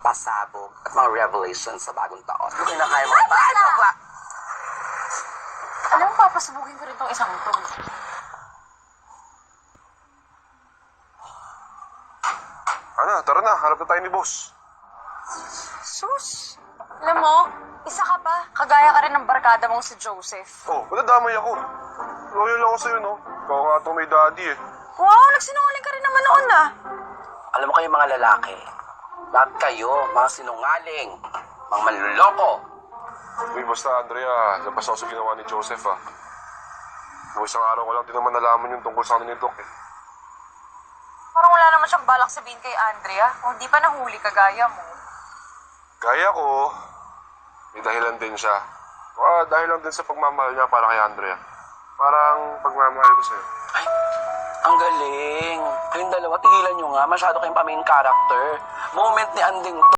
pasabog at mga revelations sa bagong taon. Kung kinakaya mo pa, Alam mo, papasabugin ko rin tong isang to. Ana, tara na. Harap na tayo ni boss. Sus! Alam mo, isa ka pa. Kagaya ka rin ng barkada mong si Joseph. Oh, madadamay ako. Loyal ako sa'yo, no? Ikaw nga itong may daddy, eh. Wow, nagsinungaling ka rin naman noon ah. alam mo kayo mga lalaki, lahat kayo, mga sinungaling, mga manluloko. Uy, basta, Andrea, labas ako sa ginawa ni Joseph, ah. Nung isang araw ko lang din naman nalaman yung tungkol sa akin ni Doc, eh. Parang wala naman siyang balak sabihin kay Andrea kung di pa nahuli kagaya mo. Gaya ko, may dahilan din siya. Dahil lang din sa pagmamahal niya para kay Andrea. Parang pagmamahal ko sa'yo. Ay, ang galing. Kayong dalawa, tigilan nyo nga. Masyado kayong pa-main character. Moment ni Anding to.